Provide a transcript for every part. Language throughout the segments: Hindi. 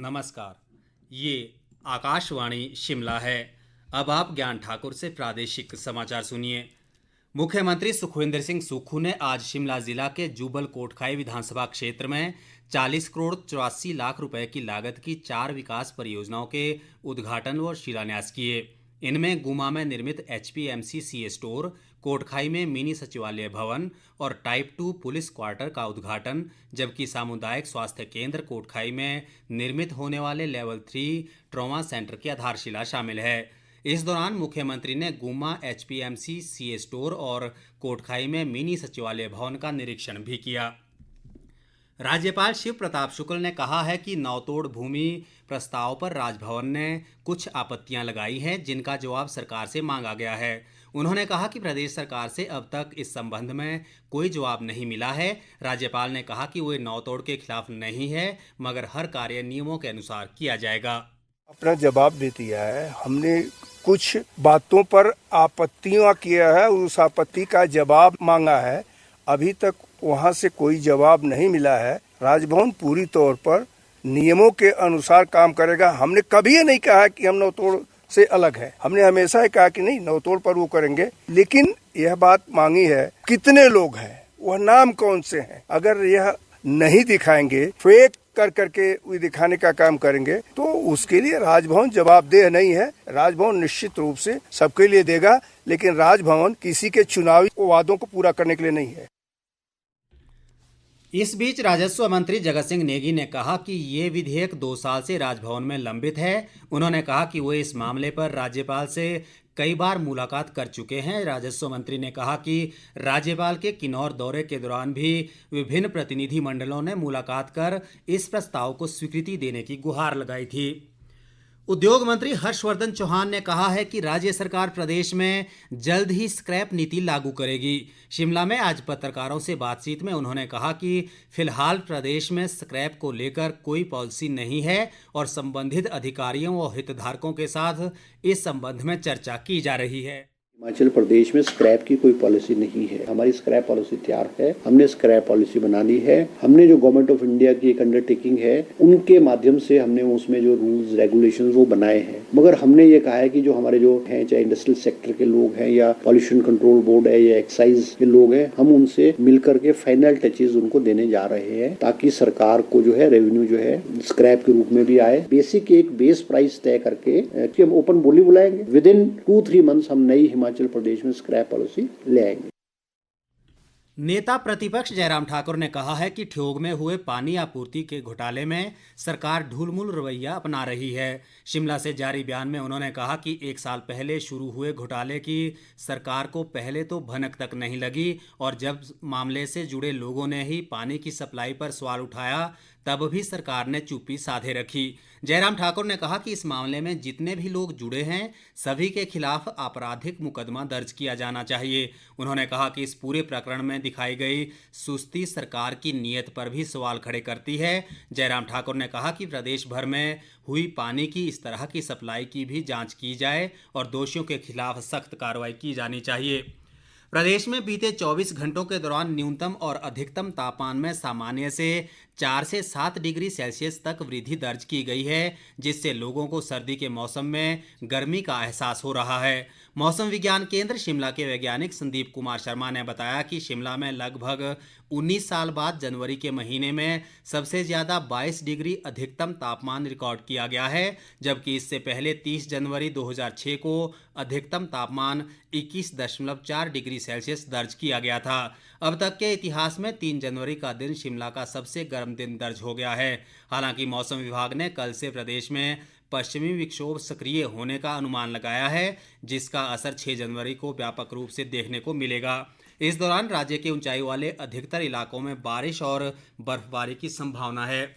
नमस्कार। ये आकाशवाणी शिमला है। अब आप ज्ञान ठाकुर से प्रादेशिक समाचार सुनिए। मुख्यमंत्री सुखविंदर सिंह सुक्खू ने आज शिमला जिला के जुबल कोटखाई विधानसभा क्षेत्र में 40 करोड़ 84 लाख रुपए की लागत की 4 विकास परियोजनाओं के उद्घाटन व शिलान्यास किए। इनमें गुमा में निर्मित HPMC सी स्टोर, कोटखाई में मिनी सचिवालय भवन और टाइप 2 पुलिस क्वार्टर का उद्घाटन, जबकि सामुदायिक स्वास्थ्य केंद्र कोटखाई में निर्मित होने वाले लेवल 3 ट्रॉमा सेंटर की आधारशिला शामिल है। इस दौरान मुख्यमंत्री ने गुमा HPMC सी स्टोर और कोटखाई में मिनी सचिवालय भवन का निरीक्षण भी किया। राज्यपाल शिव प्रताप शुक्ल ने कहा है कि नवतोड़ भूमि प्रस्ताव पर राजभवन ने कुछ आपत्तियां लगाई हैं, जिनका जवाब सरकार से मांगा गया है। उन्होंने कहा कि प्रदेश सरकार से अब तक इस संबंध में कोई जवाब नहीं मिला है। राज्यपाल ने कहा कि वे नवतोड़ के खिलाफ नहीं है, मगर हर कार्य नियमों के अनुसार किया जाएगा। अपना जवाब दे दिया है। हमने कुछ बातों पर आपत्तियां किया है, उस आपत्ति का जवाब मांगा है। अभी तक वहां से कोई जवाब नहीं मिला है। राजभवन पूरी तौर पर नियमों के अनुसार काम करेगा। हमने कभी ये नहीं कहा कि हम नवतोड़ से अलग है। हमने हमेशा ही कहा कि नहीं, नवतोड़ पर वो करेंगे। लेकिन यह बात मांगी है कितने लोग हैं, वह नाम कौन से हैं। अगर यह नहीं दिखाएंगे, फेक कर करके वो दिखाने का काम करेंगे, तो उसके लिए राजभवन जवाबदेह नहीं है। राजभवन निश्चित रूप से सबके लिए देगा, लेकिन राजभवन किसी के चुनावी वादों को पूरा करने के लिए नहीं है। इस बीच राजस्व मंत्री जगत सिंह नेगी ने कहा कि ये विधेयक 2 साल से राजभवन में लंबित है। उन्होंने कहा कि वो इस मामले पर राज्यपाल से कई बार मुलाकात कर चुके हैं। राजस्व मंत्री ने कहा कि राज्यपाल के किन्नौर दौरे के दौरान भी विभिन्न प्रतिनिधि मंडलों ने मुलाकात कर इस प्रस्ताव को स्वीकृति देने की गुहार लगाई थी। उद्योग मंत्री हर्षवर्धन चौहान ने कहा है कि राज्य सरकार प्रदेश में जल्द ही स्क्रैप नीति लागू करेगी। शिमला में आज पत्रकारों से बातचीत में उन्होंने कहा कि फिलहाल प्रदेश में स्क्रैप को लेकर कोई पॉलिसी नहीं है और संबंधित अधिकारियों और हितधारकों के साथ इस संबंध में चर्चा की जा रही है। हिमाचल प्रदेश में स्क्रैप की कोई पॉलिसी नहीं है। हमारी स्क्रैप पॉलिसी तैयार है। हमने स्क्रैप पॉलिसी बना ली है। हमने जो गवर्नमेंट ऑफ इंडिया की एक अंडरटेकिंग है, उनके माध्यम से हमने उसमें जो रूल्स रेगुलेशन वो बनाए हैं। मगर हमने ये कहा है कि जो हमारे जो हैं, चाहे इंडस्ट्रियल सेक्टर के लोग हैं या पॉल्यूशन कंट्रोल बोर्ड है या एक्साइज के लोग हैं, हम उनसे मिलकर के फाइनल टचेज उनको देने जा रहे हैं, ताकि सरकार को जो है रेवेन्यू जो है स्क्रैप के रूप में भी आए। बेसिक एक बेस प्राइस तय करके कि हम ओपन बोली बुलाएंगे। विद इन 2-3 मंथ्स हम नई हिमाचल प्रदेश में स्क्रैप पॉलिसी ले आएंगे। नेता प्रतिपक्ष जयराम ठाकुर ने कहा है कि ठियोग में हुए पानी आपूर्ति के घोटाले में सरकार ढुलमुल रवैया अपना रही है। शिमला से जारी बयान में उन्होंने कहा कि 1 साल पहले शुरू हुए घोटाले की सरकार को पहले तो भनक तक नहीं लगी और जब मामले से जुड़े लोगों ने ही पानी की सप्लाई पर सवाल उठाया, तब भी सरकार ने चुप्पी साधे रखी। जयराम ठाकुर ने कहा कि इस मामले में जितने भी लोग जुड़े हैं, सभी के खिलाफ आपराधिक मुकदमा दर्ज किया जाना चाहिए। उन्होंने कहा कि इस पूरे प्रकरण में दिखाई गई सुस्ती सरकार की नीयत पर भी सवाल खड़े करती है। जयराम ठाकुर ने कहा कि प्रदेश भर में हुई पानी की इस तरह की सप्लाई की भी जांच की जाए और दोषियों के खिलाफ सख्त कार्रवाई की जानी चाहिए। प्रदेश में बीते 24 घंटों के दौरान न्यूनतम और अधिकतम तापमान में सामान्य से 4 से 7 डिग्री सेल्सियस तक वृद्धि दर्ज की गई है, जिससे लोगों को सर्दी के मौसम में गर्मी का एहसास हो रहा है। मौसम विज्ञान केंद्र शिमला के वैज्ञानिक संदीप कुमार शर्मा ने बताया कि शिमला में लगभग 19 साल बाद जनवरी के महीने में सबसे ज़्यादा 22 डिग्री अधिकतम तापमान रिकॉर्ड किया गया है, जबकि इससे पहले 30 जनवरी 2006 को अधिकतम तापमान 21.4 डिग्री सेल्सियस दर्ज किया गया था। अब तक के इतिहास में 3 जनवरी का दिन शिमला का सबसे गर्म दिन दर्ज हो गया है। हालांकि मौसम विभाग ने कल से प्रदेश में पश्चिमी विक्षोभ सक्रिय होने का अनुमान लगाया है, जिसका असर 6 जनवरी को व्यापक रूप से देखने को मिलेगा। इस दौरान राज्य के ऊंचाई वाले अधिकतर इलाकों में बारिश और बर्फबारी की संभावना है।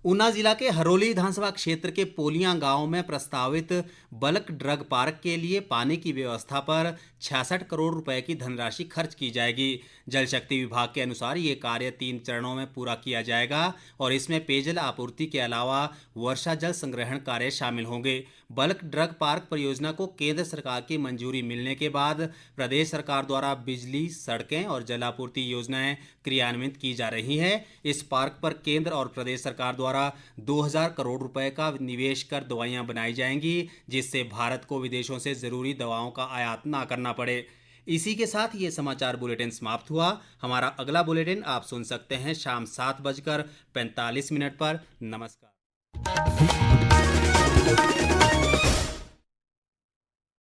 ऊना जिला के हरोली विधानसभा क्षेत्र के पोलियां गांव में प्रस्तावित बल्क ड्रग पार्क के लिए पानी की व्यवस्था पर 66 करोड़ रुपए की धनराशि खर्च की जाएगी। जल शक्ति विभाग के अनुसार ये कार्य 3 चरणों में पूरा किया जाएगा और इसमें पेयजल आपूर्ति के अलावा वर्षा जल संग्रहण कार्य शामिल होंगे। बल्क ड्रग पार्क परियोजना को केंद्र सरकार की मंजूरी मिलने के बाद प्रदेश सरकार द्वारा बिजली, सड़कें और जल आपूर्ति योजनाएं क्रियान्वित की जा रही हैं। इस पार्क पर केंद्र और प्रदेश सरकार द्वारा द्वारा 2000 करोड़ रुपए का निवेश कर दवाइयां बनाई जाएंगी, जिससे भारत को विदेशों से जरूरी दवाओं का आयात ना करना पड़े। इसी के साथ ये समाचार बुलेटिन समाप्त हुआ। हमारा अगला बुलेटिन आप सुन सकते हैं शाम 7:45 पर। नमस्कार।